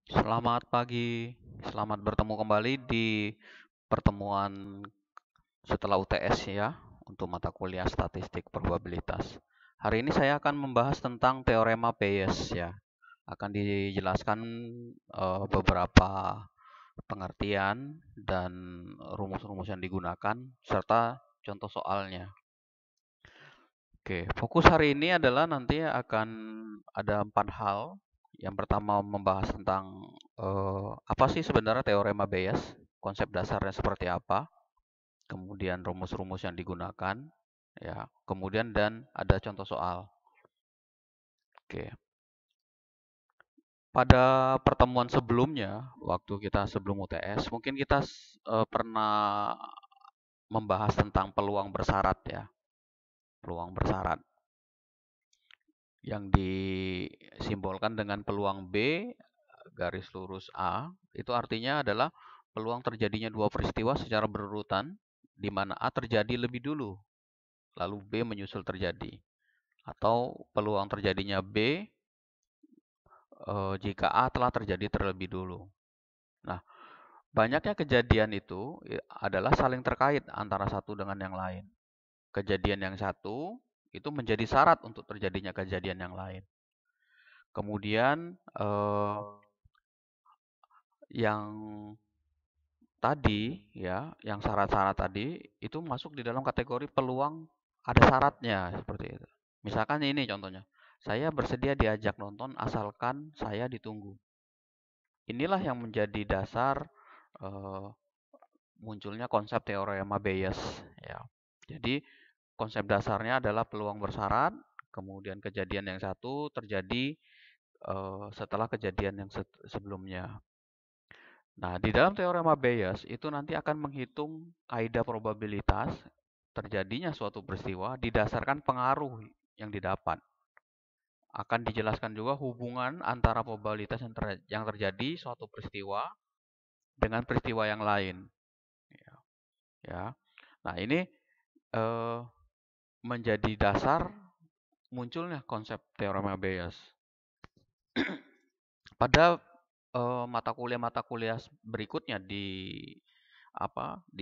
Selamat pagi, selamat bertemu kembali di pertemuan setelah UTS ya, untuk mata kuliah statistik probabilitas. Hari ini saya akan membahas tentang teorema Bayes ya. Akan dijelaskan beberapa pengertian dan rumus-rumus yang digunakan serta contoh soalnya. Oke, fokus hari ini adalah nanti akan ada 4 hal. Yang pertama membahas tentang apa sih sebenarnya teorema Bayes, konsep dasarnya seperti apa, kemudian rumus-rumus yang digunakan, ya, kemudian dan ada contoh soal. Oke, pada pertemuan sebelumnya, waktu kita sebelum UTS, mungkin kita pernah membahas tentang peluang bersyarat ya, peluang bersyarat yang disimbolkan dengan peluang B garis lurus A, itu artinya adalah peluang terjadinya dua peristiwa secara berurutan, di mana A terjadi lebih dulu, lalu B menyusul terjadi. Atau peluang terjadinya B jika A telah terjadi terlebih dulu. Nah, banyaknya kejadian itu adalah saling terkait antara satu dengan yang lain. Kejadian yang satu itu menjadi syarat untuk terjadinya kejadian yang lain. Kemudian yang tadi ya, yang syarat-syarat tadi itu masuk di dalam kategori peluang ada syaratnya seperti itu. Misalkan ini contohnya, saya bersedia diajak nonton asalkan saya ditunggu. Inilah yang menjadi dasar eh, munculnya konsep teorema Bayes ya. Jadi konsep dasarnya adalah peluang bersyarat, kemudian kejadian yang satu terjadi setelah kejadian yang sebelumnya. Nah, di dalam teorema Bayes itu nanti akan menghitung kaidah probabilitas terjadinya suatu peristiwa didasarkan pengaruh yang didapat. Akan dijelaskan juga hubungan antara probabilitas yang terjadi suatu peristiwa dengan peristiwa yang lain. Ya. Ya. Nah, ini eh, menjadi dasar munculnya konsep teorema Bayes. Pada mata kuliah-mata kuliah berikutnya di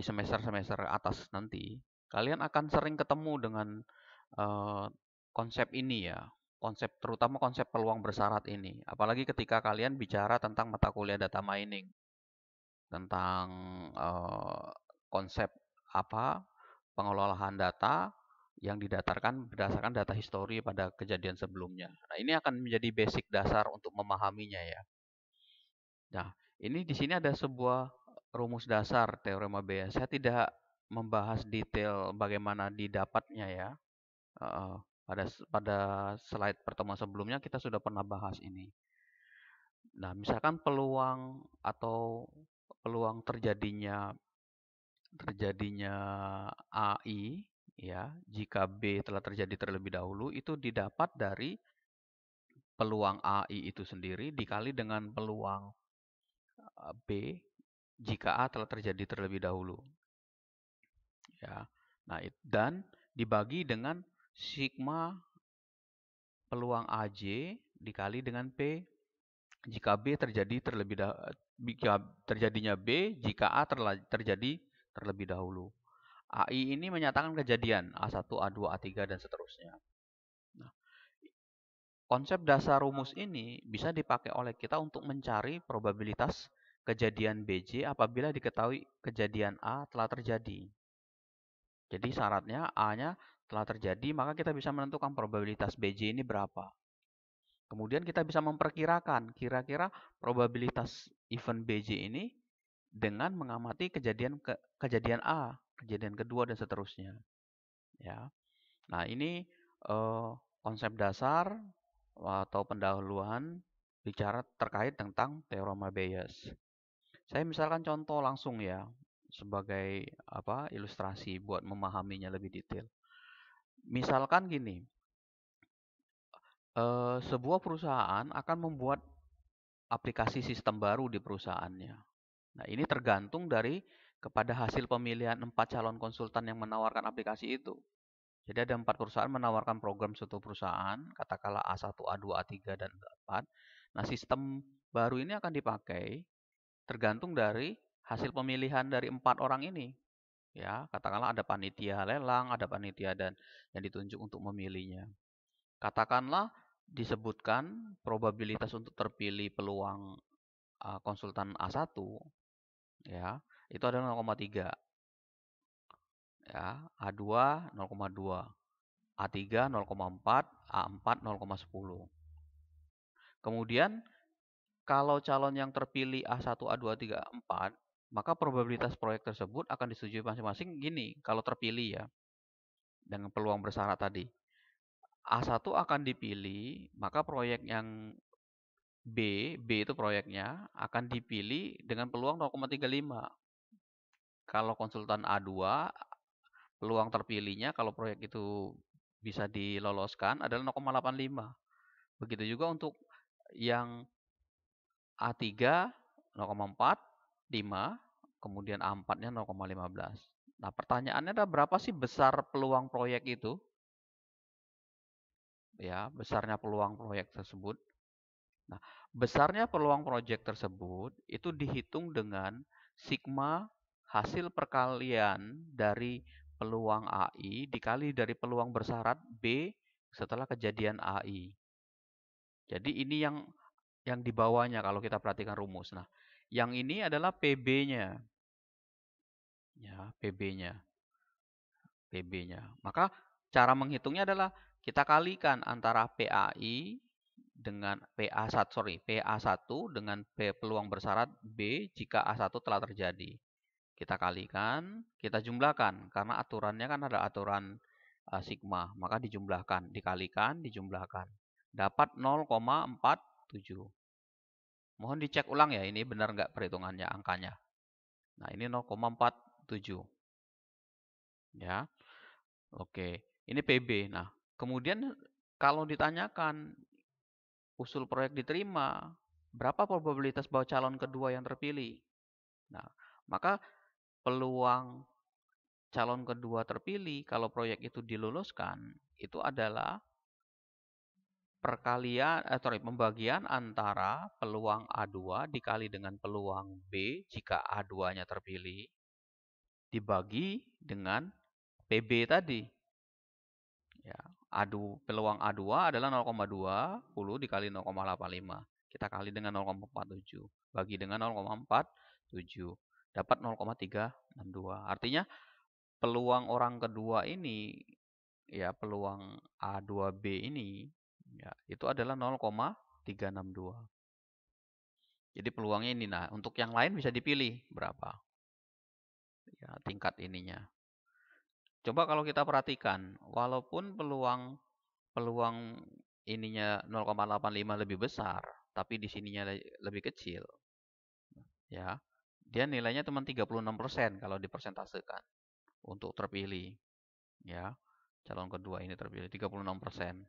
semester-semester atas nanti, kalian akan sering ketemu dengan eh, konsep ini ya, konsep terutama konsep peluang bersyarat ini. Apalagi ketika kalian bicara tentang mata kuliah data mining, tentang eh, konsep apa pengelolaan data yang didatarkan berdasarkan data histori pada kejadian sebelumnya. Nah, ini akan menjadi basic dasar untuk memahaminya ya. Nah, ini di sini ada sebuah rumus dasar teorema Bayes. Saya tidak membahas detail bagaimana didapatnya ya. Uh, pada slide pertemuan sebelumnya kita sudah pernah bahas ini. Nah, misalkan peluang atau peluang terjadinya AI ya, jika B telah terjadi terlebih dahulu itu didapat dari peluang AI itu sendiri dikali dengan peluang B jika A telah terjadi terlebih dahulu ya. Nah, dan dibagi dengan sigma peluang AJ dikali dengan P jika B terjadi jika terjadinya B jika A terjadi terlebih dahulu. AI ini menyatakan kejadian A1, A2, A3 dan seterusnya. Nah, konsep dasar rumus ini bisa dipakai oleh kita untuk mencari probabilitas kejadian BJ apabila diketahui kejadian A telah terjadi. Jadi syaratnya A-nya telah terjadi, maka kita bisa menentukan probabilitas BJ ini berapa. Kemudian kita bisa memperkirakan kira-kira probabilitas event BJ ini dengan mengamati kejadian A, kejadian kedua dan seterusnya. Ya. Nah, ini konsep dasar atau pendahuluan bicara terkait tentang teorema Bayes. Saya misalkan contoh langsung ya sebagai ilustrasi buat memahaminya lebih detail. Misalkan gini, sebuah perusahaan akan membuat aplikasi sistem baru di perusahaannya. Nah, ini tergantung kepada hasil pemilihan 4 calon konsultan yang menawarkan aplikasi itu. Jadi ada 4 perusahaan menawarkan program suatu perusahaan, katakanlah A1, A2, A3, dan A4. Nah, sistem baru ini akan dipakai tergantung dari hasil pemilihan dari 4 orang ini. Ya, katakanlah ada panitia lelang, ada panitia dan yang ditunjuk untuk memilihnya. Katakanlah disebutkan probabilitas untuk terpilih peluang konsultan A1 ya, itu adalah 0,3. Ya, A2 0,2, A3 0,4, A4 0,10. Kemudian kalau calon yang terpilih A1, A2, A3, A4, maka probabilitas proyek tersebut akan disetujui masing-masing gini, kalau terpilih ya, dengan peluang bersyarat tadi. A1 akan dipilih, maka proyek yang B itu proyeknya, akan dipilih dengan peluang 0,35. Kalau konsultan A2, peluang terpilihnya kalau proyek itu bisa diloloskan adalah 0,85. Begitu juga untuk yang A3 0,4, 5, kemudian A4-nya 0,15. Nah, pertanyaannya adalah berapa sih besar peluang proyek itu? Ya, besarnya peluang proyek tersebut. Nah, besarnya peluang proyek tersebut itu dihitung dengan sigma hasil perkalian dari peluang AI dikali dari peluang bersyarat B setelah kejadian AI. Jadi ini yang di bawahnya kalau kita perhatikan rumus. Nah, yang ini adalah PB-nya. Ya, PB-nya. PB-nya. Maka cara menghitungnya adalah kita kalikan antara PAI dengan PA1 dengan peluang bersyarat B jika A1 telah terjadi. Kita kalikan, kita jumlahkan karena aturannya kan ada aturan sigma, maka dijumlahkan, dikalikan, dijumlahkan. Dapat 0,47. Mohon dicek ulang ya, ini benar nggak perhitungannya angkanya. Nah, ini 0,47. Ya. Oke, ini PB. Nah, kemudian kalau ditanyakan usul proyek diterima, berapa probabilitas bahwa calon kedua yang terpilih? Nah, maka peluang calon kedua terpilih kalau proyek itu diluluskan itu adalah pembagian antara peluang A2 dikali dengan peluang B jika A2-nya terpilih dibagi dengan PB tadi. Ya, peluang A2 adalah 0,20 dikali 0,85. Kita kali dengan 0,47. Bagi dengan 0,47. Dapat 0,362. Artinya peluang orang kedua ini, ya peluang A2B ini, ya itu adalah 0,362. Jadi peluangnya ini. Nah, untuk yang lain bisa dipilih berapa. Ya, tingkat ininya. Coba kalau kita perhatikan, walaupun peluang ininya 0,85 lebih besar, tapi di sininya lebih kecil, ya. Dia nilainya cuma 36% kalau dipersentasekan untuk terpilih, ya. Calon kedua ini terpilih 36%.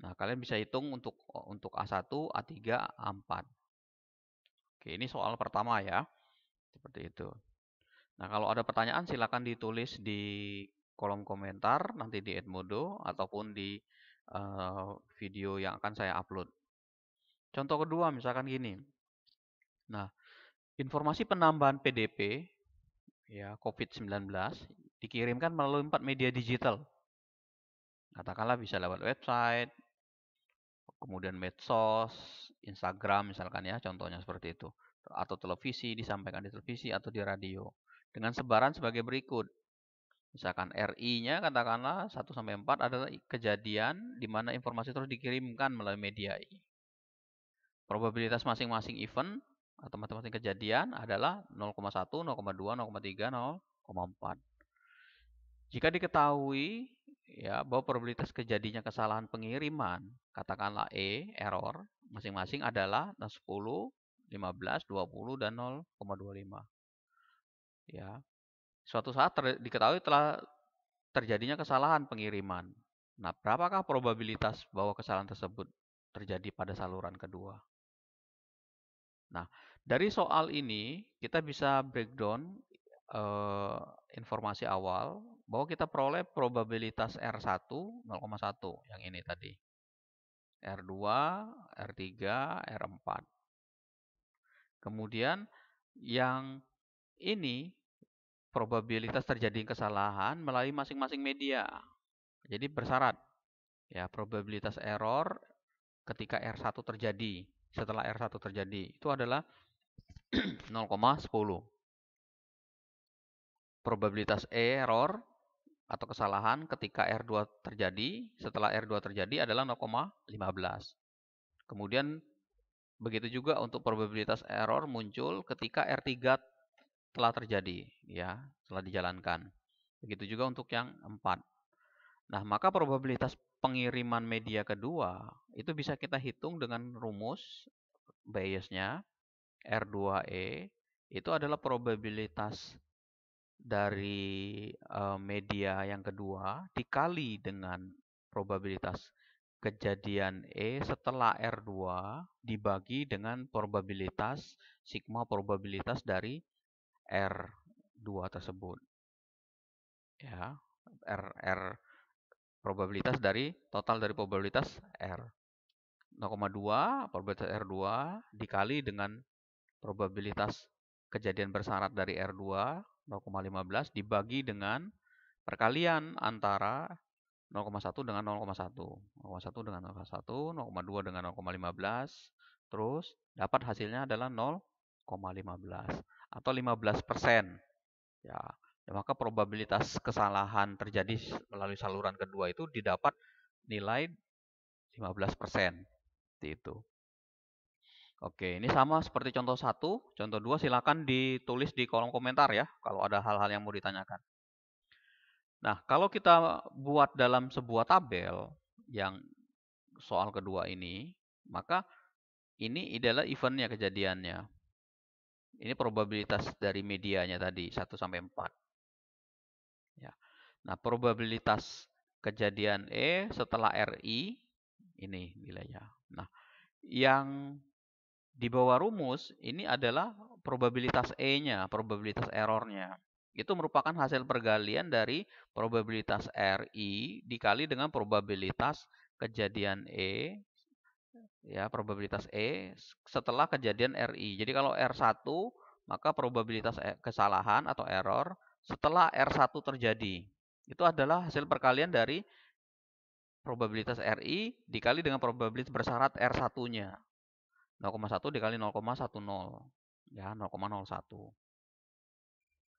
Nah, kalian bisa hitung untuk A1, A3, A4. Oke, ini soal pertama ya. Seperti itu. Nah, kalau ada pertanyaan silakan ditulis di kolom komentar nanti di Edmodo ataupun di video yang akan saya upload. Contoh kedua misalkan gini. Nah, informasi penambahan PDP ya COVID-19 dikirimkan melalui 4 media digital. Katakanlah bisa lewat website, kemudian medsos, Instagram misalkan ya, contohnya seperti itu. Atau televisi, disampaikan di televisi atau di radio. Dengan sebaran sebagai berikut. Misalkan RI-nya katakanlah 1-4 adalah kejadian di mana informasi terus dikirimkan melalui media ini. Probabilitas masing-masing event atau masing-masing kejadian adalah 0,1, 0,2, 0,3, 0,4. Jika diketahui ya bahwa probabilitas kejadiannya kesalahan pengiriman, katakanlah error, masing-masing adalah 10, 15, 20 dan 0,25. Ya. Suatu saat diketahui telah terjadinya kesalahan pengiriman. Nah, berapakah probabilitas bahwa kesalahan tersebut terjadi pada saluran kedua? Nah, dari soal ini kita bisa breakdown informasi awal bahwa kita peroleh probabilitas R1 0,1 yang ini tadi. R2, R3, R4. Kemudian yang ini probabilitas terjadi kesalahan melalui masing-masing media. Jadi bersyarat. Ya, probabilitas error ketika R1 terjadi, setelah R1 terjadi, itu adalah 0,10. Probabilitas error atau kesalahan ketika R2 terjadi, setelah R2 terjadi adalah 0,15. Kemudian begitu juga untuk probabilitas error muncul ketika R3 telah terjadi, ya, telah dijalankan. Begitu juga untuk yang 4. Nah, maka probabilitas pengiriman media kedua itu bisa kita hitung dengan rumus Bayes-nya R2E itu adalah probabilitas dari media yang kedua dikali dengan probabilitas kejadian E setelah R2 dibagi dengan probabilitas sigma probabilitas dari R2 tersebut. Ya, R probabilitas dari total dari probabilitas R. 0,2 probabilitas R2 dikali dengan probabilitas kejadian bersyarat dari R2 0,15 dibagi dengan perkalian antara 0,1 dengan 0,1. 0,1 dengan 0,1, 0,2 dengan 0,15, terus dapat hasilnya adalah 0,15 atau 15%. Ya, maka probabilitas kesalahan terjadi melalui saluran kedua itu didapat nilai 15%. Seperti itu. Oke, ini sama seperti contoh 1. Contoh 2 silakan ditulis di kolom komentar ya, kalau ada hal-hal yang mau ditanyakan. Nah, kalau kita buat dalam sebuah tabel yang soal kedua ini, maka ini adalah eventnya, kejadiannya. Ini probabilitas dari medianya tadi, 1 sampai 4. Ya. Nah, probabilitas kejadian E setelah RI, ini nilainya. Nah, yang di bawah rumus, ini adalah probabilitas E-nya, probabilitas errornya. Itu merupakan hasil pergalian dari probabilitas RI dikali dengan probabilitas kejadian E, ya, probabilitas E setelah kejadian RI. Jadi kalau R1, maka probabilitas kesalahan atau error setelah R1 terjadi. Itu adalah hasil perkalian dari probabilitas RI dikali dengan probabilitas bersyarat R1-nya. 0,1 dikali 0,10. Ya, 0,01.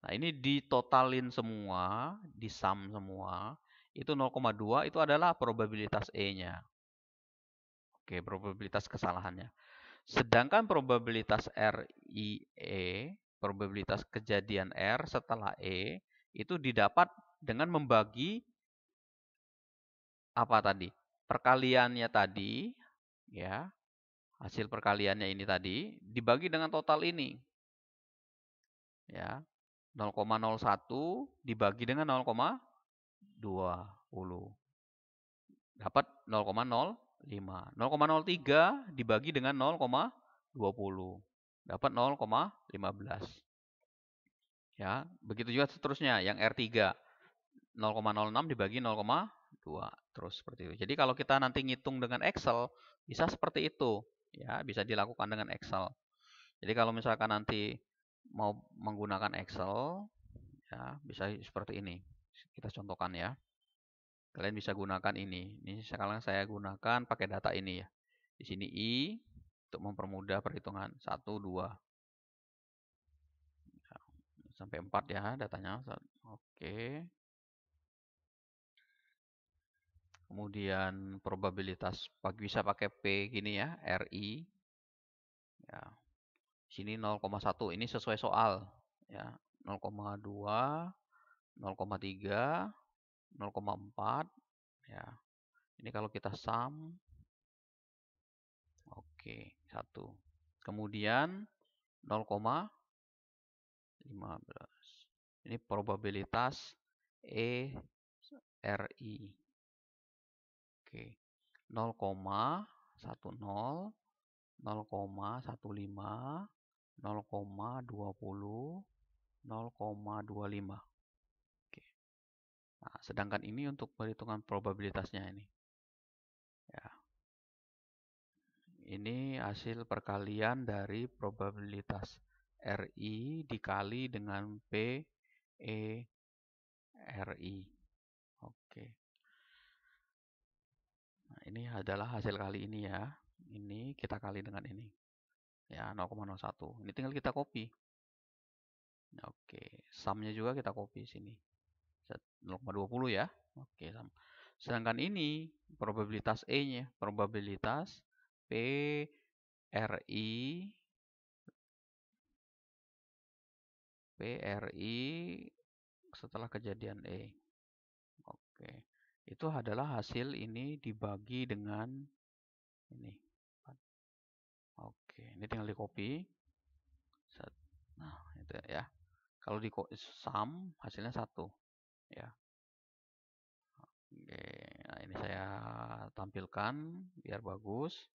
Nah, ini ditotalin semua, disum semua, itu 0,2 itu adalah probabilitas E-nya. Oke, probabilitas kesalahannya. Sedangkan probabilitas RIE, probabilitas kejadian R setelah E, itu didapat dengan membagi apa tadi? Perkaliannya tadi, ya, hasil perkaliannya ini tadi dibagi dengan total ini. Ya, 0,01 dibagi dengan 0,20. Dapat 0,05. 0,03 dibagi dengan 0,20. Dapat 0,15. Ya, begitu juga seterusnya yang R3. 0,06 dibagi 0,2. Terus seperti itu. Jadi kalau kita nanti ngitung dengan Excel, bisa seperti itu. Ya, bisa dilakukan dengan Excel. Jadi kalau misalkan nanti mau menggunakan Excel, ya, bisa seperti ini. Kita contohkan ya. Kalian bisa gunakan ini. Ini sekarang saya gunakan pakai data ini ya. Di sini I untuk mempermudah perhitungan 1, 2. Sampai 4 ya datanya. Oke. Kemudian probabilitas bisa pakai P gini ya, RI. Ya. Sini 0,1. Ini sesuai soal ya. 0,2, 0,3, 0,4 ya. Ini kalau kita sum, oke, 1. Kemudian 0,15. Ini probabilitas ERI. Oke. 0,10, 0,15, 0,20, 0,25. Oke. Nah, sedangkan ini untuk perhitungan probabilitasnya ini. Ya. Ini hasil perkalian dari probabilitas RI dikali dengan PERI. Oke. Nah, ini adalah hasil kali ini ya. Ini kita kali dengan ini. Ya, 0,01. Ini tinggal kita copy. Oke, sumnya juga kita copy sini. 0,20 ya. Oke, sama. Sedangkan ini probabilitas E-nya, probabilitas PRI setelah kejadian E. Oke. Itu adalah hasil ini dibagi dengan ini. Oke, ini tinggal di copy. Nah, itu ya. Kalau di sum hasilnya 1 ya. Oke, nah ini saya tampilkan biar bagus.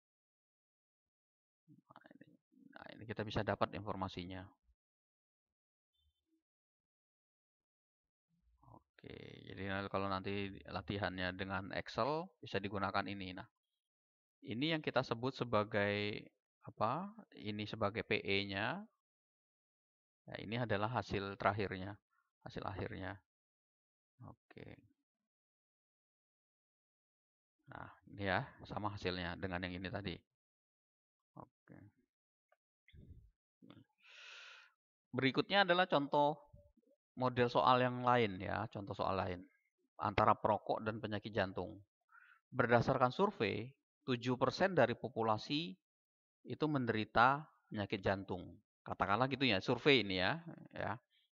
Nah, ini kita bisa dapat informasinya. Oke, jadi kalau nanti latihannya dengan Excel bisa digunakan ini. Nah, ini yang kita sebut sebagai apa? Ini sebagai PE-nya. Ya, ini adalah hasil terakhirnya, hasil akhirnya. Oke. Nah, ini ya, sama hasilnya dengan yang ini tadi. Oke. Berikutnya adalah contoh model soal yang lain ya, contoh soal lain. Antara perokok dan penyakit jantung. Berdasarkan survei, 7% dari populasi itu menderita penyakit jantung. Katakanlah gitu ya, survei ini ya.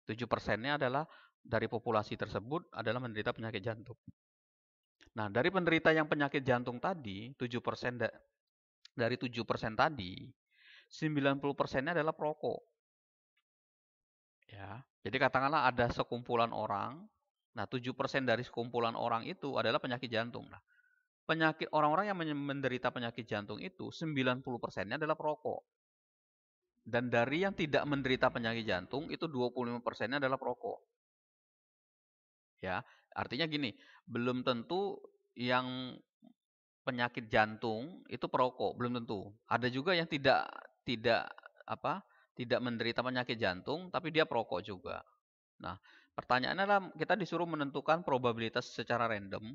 7%-nya adalah dari populasi tersebut adalah menderita penyakit jantung. Nah, dari penderita yang penyakit jantung tadi, 7% dari 7% tadi, 90%-nya adalah perokok. Ya. Jadi katakanlah ada sekumpulan orang, nah 7% dari sekumpulan orang itu adalah penyakit jantung. Nah, penyakit orang-orang yang menderita penyakit jantung itu 90%-nya adalah perokok. Dan dari yang tidak menderita penyakit jantung itu 25%-nya adalah perokok. Ya, artinya gini, belum tentu yang penyakit jantung itu perokok, belum tentu. Ada juga yang tidak apa? Tidak menderita penyakit jantung tapi dia perokok juga. Nah, pertanyaannya adalah kita disuruh menentukan probabilitas secara random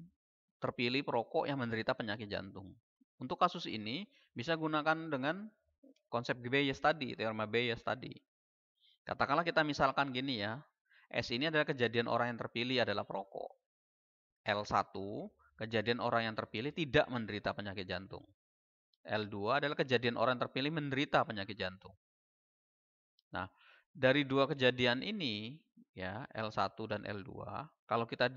terpilih perokok yang menderita penyakit jantung. Untuk kasus ini bisa gunakan dengan konsep Bayes tadi, teorema Bayes tadi. Katakanlah kita misalkan gini ya, S ini adalah kejadian orang yang terpilih adalah perokok. L1, kejadian orang yang terpilih tidak menderita penyakit jantung. L2 adalah kejadian orang yang terpilih menderita penyakit jantung. Nah, dari dua kejadian ini, ya L1 dan L2, kalau kita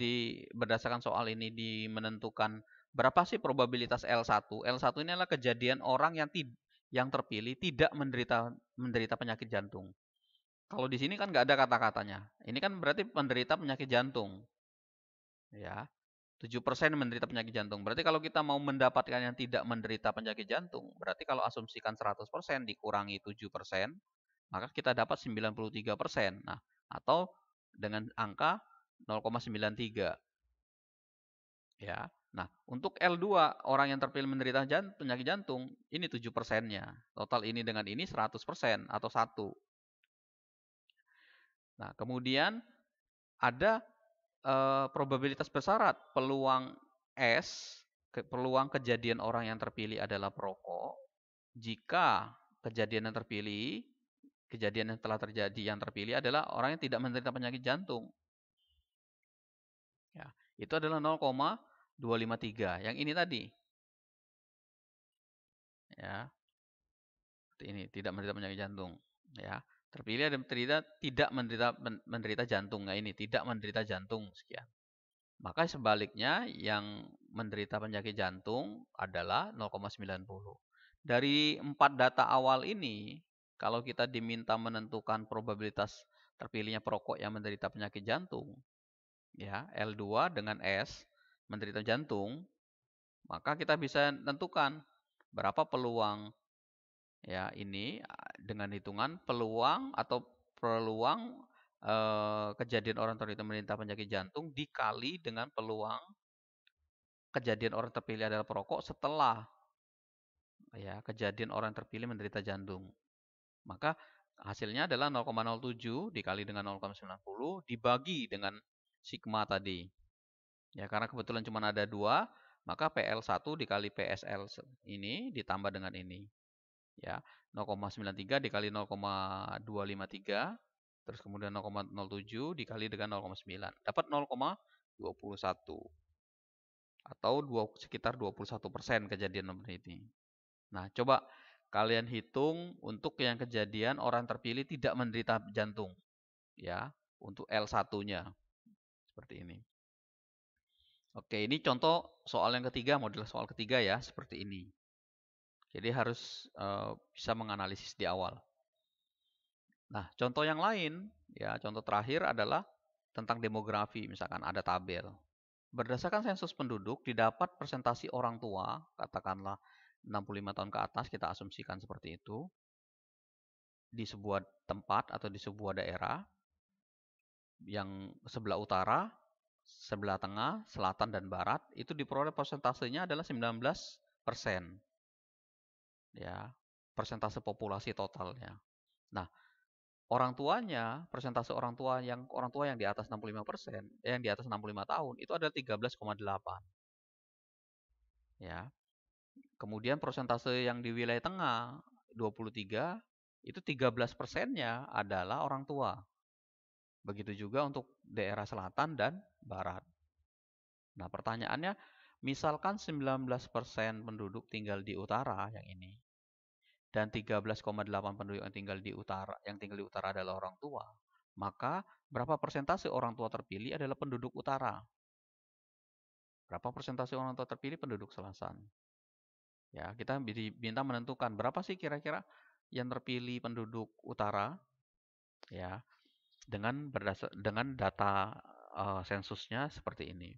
berdasarkan soal ini menentukan berapa sih probabilitas L1? L1 ini adalah kejadian orang yang terpilih tidak menderita penyakit jantung. Kalau di sini kan nggak ada kata-katanya. Ini kan berarti menderita penyakit jantung. Ya, 7% menderita penyakit jantung. Berarti kalau kita mau mendapatkan yang tidak menderita penyakit jantung, berarti kalau asumsikan 100% dikurangi 7%, maka kita dapat 93%. Nah, atau dengan angka 0,93. Ya. Nah, untuk L2 orang yang terpilih menderita penyakit jantung, ini 7%-nya. Total ini dengan ini 100% atau 1. Nah, kemudian ada probabilitas bersyarat peluang peluang kejadian orang yang terpilih adalah perokok jika kejadian yang telah terjadi yang terpilih adalah orang yang tidak menderita penyakit jantung. Ya, itu adalah 0,253 yang ini tadi. Ya. Ini tidak menderita penyakit jantung, ya. Terpilih dan tidak menderita jantung. Nah, ini tidak menderita jantung sekian. Maka sebaliknya yang menderita penyakit jantung adalah 0,90. Dari 4 data awal ini, kalau kita diminta menentukan probabilitas terpilihnya perokok yang menderita penyakit jantung, ya, L2 dengan S menderita jantung, maka kita bisa tentukan berapa peluang ya ini dengan hitungan peluang kejadian orang menderita penyakit jantung dikali dengan peluang kejadian orang terpilih adalah perokok setelah ya, kejadian orang terpilih menderita jantung. Maka hasilnya adalah 0,07 dikali dengan 0,90 dibagi dengan sigma tadi. Ya, karena kebetulan cuma ada 2, maka PL1 dikali PSL ini ditambah dengan ini. Ya, 0,93 dikali 0,253, terus kemudian 0,07 dikali dengan 0,9. Dapat 0,21. Atau sekitar 21% kejadian ini. Nah, coba kalian hitung untuk yang kejadian orang terpilih tidak menderita jantung. Ya, untuk L1-nya. Seperti ini. Oke, ini contoh soal yang ketiga, model soal ketiga ya, seperti ini. Jadi harus bisa menganalisis di awal. Nah, contoh yang lain, ya contoh terakhir adalah tentang demografi, misalkan ada tabel. Berdasarkan sensus penduduk, didapat presentasi orang tua, katakanlah 65 tahun ke atas, kita asumsikan seperti itu, di sebuah tempat atau di sebuah daerah, yang sebelah utara, sebelah tengah, selatan, dan barat, itu diperoleh persentasenya adalah 19%. Ya, persentase populasi totalnya. Nah, orang tuanya, persentase orang tua yang di atas 65%, yang di atas 65 tahun, itu adalah 13,8. Ya. Kemudian persentase yang di wilayah tengah, 23, itu 13%-nya adalah orang tua. Begitu juga untuk daerah selatan dan barat. Nah, pertanyaannya, misalkan 19% penduduk tinggal di utara yang ini, dan 13,8 penduduk yang tinggal di utara adalah orang tua, maka berapa persentase orang tua terpilih adalah penduduk utara? Berapa persentase orang tua terpilih penduduk selatan? Ya, kita diminta menentukan berapa sih kira-kira yang terpilih penduduk utara, ya, dengan data sensusnya seperti ini.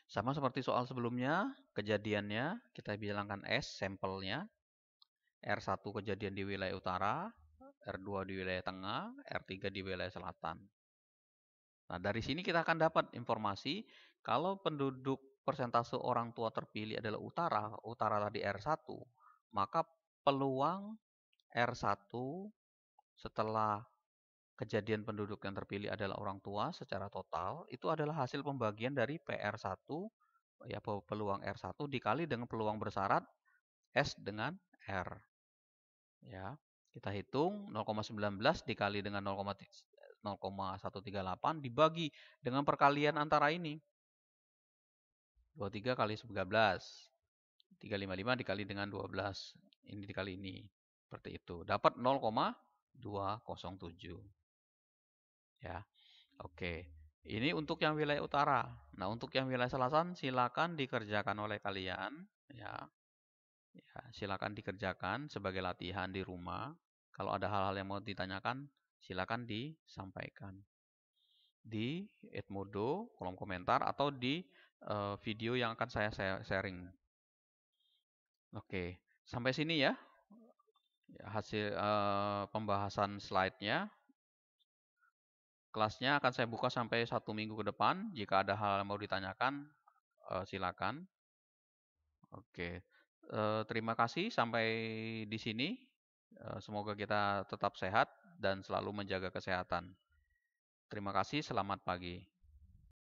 Sama seperti soal sebelumnya, kejadiannya kita bilangkan S sampelnya, R1 kejadian di wilayah utara, R2 di wilayah tengah, R3 di wilayah selatan. Nah, dari sini kita akan dapat informasi kalau penduduk persentase orang tua terpilih adalah utara tadi R1, maka peluang R1 setelah kejadian penduduk yang terpilih adalah orang tua secara total, itu adalah hasil pembagian dari PR1, ya peluang R1 dikali dengan peluang bersyarat S dengan R. Ya, kita hitung 0,19 dikali dengan 0,138 dibagi dengan perkalian antara ini. 23 kali 11. 355 dikali dengan 12. Ini dikali ini. Seperti itu. Dapat 0,207. Ya. Oke. Ini untuk yang wilayah utara. Nah, untuk yang wilayah selatan silakan dikerjakan oleh kalian, ya. Ya, silakan dikerjakan sebagai latihan di rumah. Kalau ada hal-hal yang mau ditanyakan, silakan disampaikan di Edmodo, kolom komentar, atau di video yang akan saya sharing. Oke, sampai sini ya hasil pembahasan slide-nya. Kelasnya akan saya buka sampai 1 minggu ke depan. Jika ada hal yang mau ditanyakan, silakan. Oke, terima kasih sampai di sini. Semoga kita tetap sehat dan selalu menjaga kesehatan. Terima kasih, selamat pagi.